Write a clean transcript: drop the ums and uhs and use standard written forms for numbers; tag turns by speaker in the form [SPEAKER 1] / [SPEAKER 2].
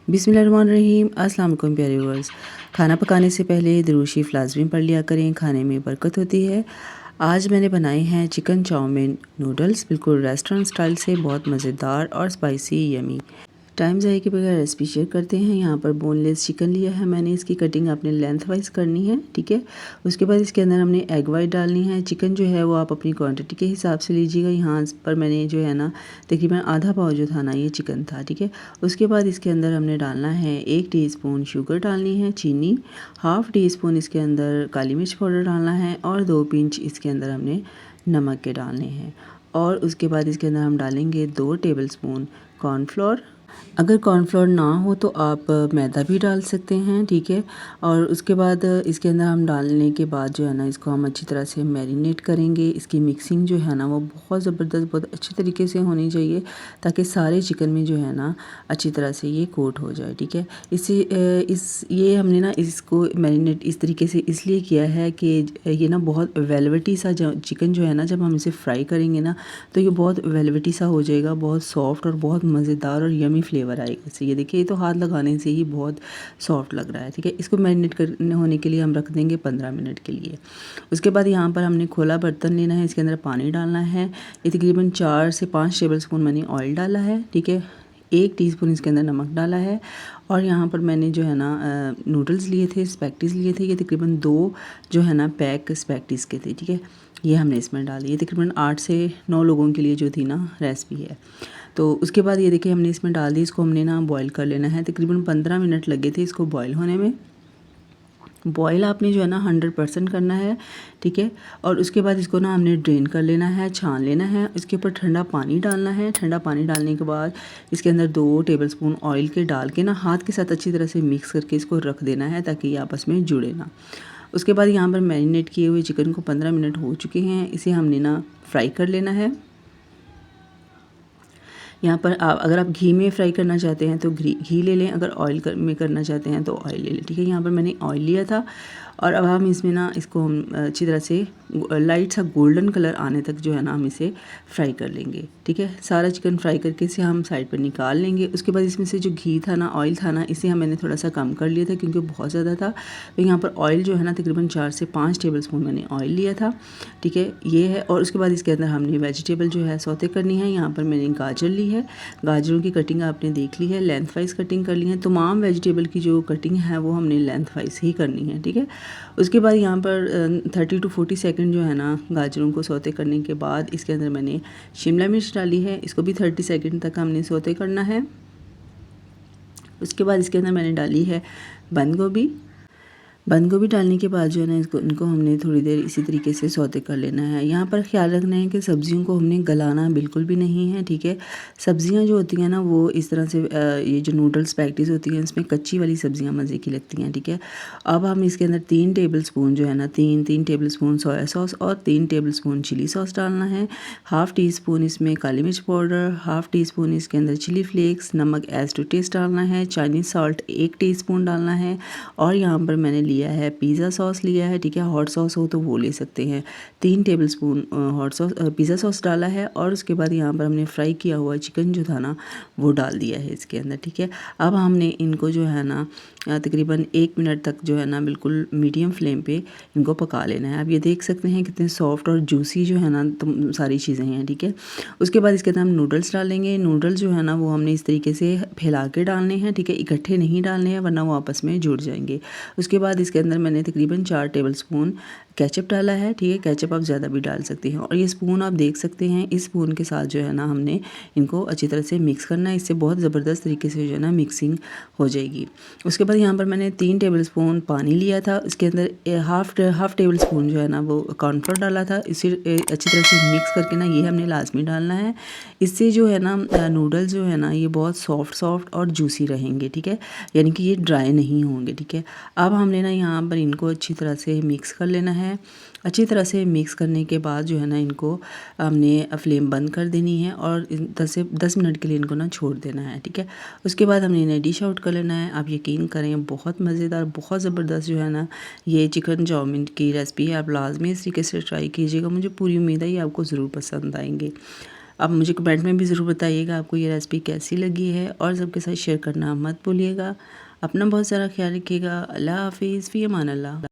[SPEAKER 1] बिस्मिल्लाहिर्रहमानिर्रहीम। अस्सलाम वालेकुम प्यारे व्यूअर्स। खाना पकाने से पहले दुरूद शरीफ लाज़मी पढ़ लिया करें, खाने में बरकत होती है। आज मैंने बनाए हैं चिकन चाउमीन नूडल्स, बिल्कुल रेस्टोरेंट स्टाइल से, बहुत मज़ेदार और स्पाइसी यमी। टाइम ज़ाया के बगैर रेसिपी शेयर करते हैं। यहाँ पर बोनलेस चिकन लिया है मैंने, इसकी कटिंग आपने लेंथ वाइज करनी है, ठीक है। उसके बाद इसके अंदर हमने एग वाइट डालनी है। चिकन जो है वो आप अपनी क्वांटिटी के हिसाब से लीजिएगा। यहाँ पर मैंने जो है ना तकरीबन आधा पाव जो था ना ये चिकन था, ठीक है। उसके बाद इसके अंदर हमने डालना है 1 टीस्पून शुगर डालनी है, चीनी, हाफ़ टी स्पून इसके अंदर काली मिर्च पाउडर डालना है और 2 पिंच इसके अंदर हमने नमक के डालने हैं। और उसके बाद इसके अंदर हम डालेंगे 2 टेबल स्पून कॉर्नफ्लोर। अगर कॉर्नफ्लोर ना हो तो आप मैदा भी डाल सकते हैं, ठीक है। और उसके बाद इसके अंदर हम डालने के बाद जो है ना इसको हम अच्छी तरह से मैरिनेट करेंगे। इसकी मिक्सिंग जो है ना वो बहुत ज़बरदस्त, बहुत अच्छी तरीके से होनी चाहिए ताकि सारे चिकन में जो है ना अच्छी तरह से ये कोट हो जाए, ठीक है। ये हमने ना इसको मैरिनेट इस तरीके से इसलिए किया है कि ये ना बहुत वेलवेटी सा चिकन जो है ना जब हम इसे फ्राई करेंगे ना तो ये बहुत वेलवेटी सा हो जाएगा, बहुत सॉफ्ट और बहुत मज़ेदार और यमी फ्लेवर आएगा इससे। ये देखिए, ये तो हाथ लगाने से ही बहुत सॉफ्ट लग रहा है, ठीक है। इसको मैरिनेट करने होने के लिए हम रख देंगे 15 मिनट के लिए। उसके बाद यहाँ पर हमने खुला बर्तन लेना है, इसके अंदर पानी डालना है। ये तकरीबन 4 से 5 टेबल स्पून मैंने ऑयल डाला है, ठीक है। 1 टीस्पून इसके अंदर नमक डाला है। और यहाँ पर मैंने जो है ना नूडल्स लिए थे, स्पैगेटीज़ लिए थे। ये तकरीबन 2 जो है ना पैक स्पैगेटीज़ के थे, ठीक है। ये हमने इसमें डाली। ये तकरीबन 8 से 9 लोगों के लिए जो थी ना रेसिपी है। तो उसके बाद ये देखिए हमने इसमें डाल दी। इसको हमने ना बॉईल कर लेना है। तकरीबन 15 मिनट लगे थे इसको बॉईल होने में। बॉयल आपने जो है ना 100% करना है, ठीक है। और उसके बाद इसको ना हमने ड्रेन कर लेना है, छान लेना है। इसके ऊपर ठंडा पानी डालना है। ठंडा पानी डालने के बाद इसके अंदर 2 टेबलस्पून ऑयल के डाल के ना हाथ के साथ अच्छी तरह से मिक्स करके इसको रख देना है ताकि ये आपस में जुड़े ना। उसके बाद यहाँ पर मैरिनेट किए हुए चिकन को 15 मिनट हो चुके हैं। इसे हमने ना फ्राई कर लेना है। यहाँ पर आप अगर आप घी में फ्राई करना चाहते हैं तो घी ले लें, अगर में करना चाहते हैं तो ऑयल ले लें, ठीक है। यहाँ पर मैंने ऑयल लिया था और अब हम इसमें ना इसको हम अच्छी तरह से लाइट सा गोल्डन कलर आने तक जो है ना हम इसे फ्राई कर लेंगे, ठीक है। सारा चिकन फ्राई करके इसे हम साइड पर निकाल लेंगे। उसके बाद इसमें से जो घी था ना, ऑयल था ना, इसे मैंने थोड़ा सा कम कर लिया था क्योंकि बहुत ज़्यादा था। तो यहाँ पर ऑयल जो है ना तकरीबन 4 से 5 टेबल स्पून मैंने ऑयल लिया था, ठीक है। ये है। और उसके बाद इसके अंदर हमने वेजिटेबल जो है सौते करनी है। यहाँ पर मैंने गाजर ली है। गाजरों की कटिंग आपने देख ली है, लेंथ वाइज कटिंग कर ली है। तमाम वेजिटेबल की जो कटिंग है वो हमने लेंथ वाइज ही करनी है, ठीक है। उसके बाद यहाँ पर 30 to 40 सेकंड जो है ना गाजरों को सौते करने के बाद इसके अंदर मैंने शिमला मिर्च डाली है। इसको भी 30 सेकंड तक हमने सौते करना है। उसके बाद इसके अंदर मैंने डाली है बंद गोभी। बंद गोभी डालने के बाद जो है ना इनको हमने थोड़ी देर इसी तरीके से सौते कर लेना है। यहाँ पर ख्याल रखना है कि सब्जियों को हमने गलाना बिल्कुल भी नहीं है, ठीक है। सब्जियाँ जो होती हैं ना वो इस तरह से ये जो नूडल्स पैकेटिस होती हैं इसमें कच्ची वाली सब्जियाँ मज़े की लगती हैं, ठीक है। अब हम इसके अंदर 3 टेबल स्पून जो है ना 3 टेबल स्पून सोया सॉस और 3 टेबल स्पून चिली सॉस डालना है। हाफ़ टी स्पून इसमें काली मिर्च पाउडर, हाफ़ टी स्पून इसके अंदर चिली फ्लेक्स, नमक एज टू टेस्ट डालना है। चाइनीज़ सॉल्ट 1 टीस्पून डालना है। और यहाँ पर मैंने लिया है पिज़्ज़ा सॉस लिया है, ठीक है। हॉट सॉस हो तो वो ले सकते हैं। 3 table spoon hot sauce pizza sauce डाला है। और उसके बाद यहाँ पर हमने फ्राई किया हुआ चिकन जो था ना वो डाल दिया है इसके अंदर, ठीक है। अब हमने इनको जो है ना तकरीबन 1 मिनट तक जो है ना बिल्कुल मीडियम फ्लेम पे इनको पका लेना है। आप ये देख सकते हैं कितने सॉफ्ट और जूसी जो है ना तो सारी चीज़ें हैं, ठीक है। उसके बाद इसके अंदर हम नूडल्स डालेंगे। नूडल्स जो है ना वो हमने इस तरीके से फैला के डालने हैं, ठीक है। इकट्ठे नहीं डालने हैं वरना वो आपस में जुड़ जाएंगे। उसके बाद इसके अंदर मैंने तकरीबन 4 टेबल स्पून केचप डाला है, ठीक है। केचप आप ज़्यादा भी डाल सकते हैं। और ये स्पून आप देख सकते हैं, इस स्पून के साथ जो है ना हमने इनको अच्छी तरह से मिक्स करना है। इससे बहुत ज़बरदस्त तरीके से जो है ना मिक्सिंग हो जाएगी। उसके बाद यहाँ पर मैंने 3 टेबल स्पून पानी लिया था। इसके अंदर हाफ़ टेबल स्पून जो है ना वो कॉर्नफ्लोर डाला था। इसे अच्छी तरह से मिक्स करके ना ये हमने लाजमी डालना है। इससे जो है ना नूडल्स जो है ना ये बहुत सॉफ्ट और जूसी रहेंगे, ठीक है। यानी कि ये ड्राई नहीं होंगे, ठीक है। अब हमने ना यहाँ पर इनको अच्छी तरह से मिक्स कर लेना है। अच्छी तरह से मिक्स करने के बाद जो है ना इनको हमने फ्लेम बंद कर देनी है और 10 मिनट के लिए इनको ना छोड़ देना है, ठीक है। उसके बाद हमने इन्हें डिश आउट कर लेना है। आप यकीन करें बहुत मज़ेदार, बहुत ज़बरदस्त जो है ना ये चिकन चाउमीन की रेसिपी है। आप लाजमी इस तरीके से ट्राई कीजिएगा। मुझे पूरी उम्मीद है ये आपको ज़रूर पसंद आएंगे। आप मुझे कमेंट में भी ज़रूर बताइएगा आपको ये रेसिपी कैसी लगी है, और सबके साथ शेयर करना मत भूलिएगा। अपना बहुत सारा ख्याल रखिएगा। अल्लाह हाफ़िज़, फ़ी अमान अल्लाह।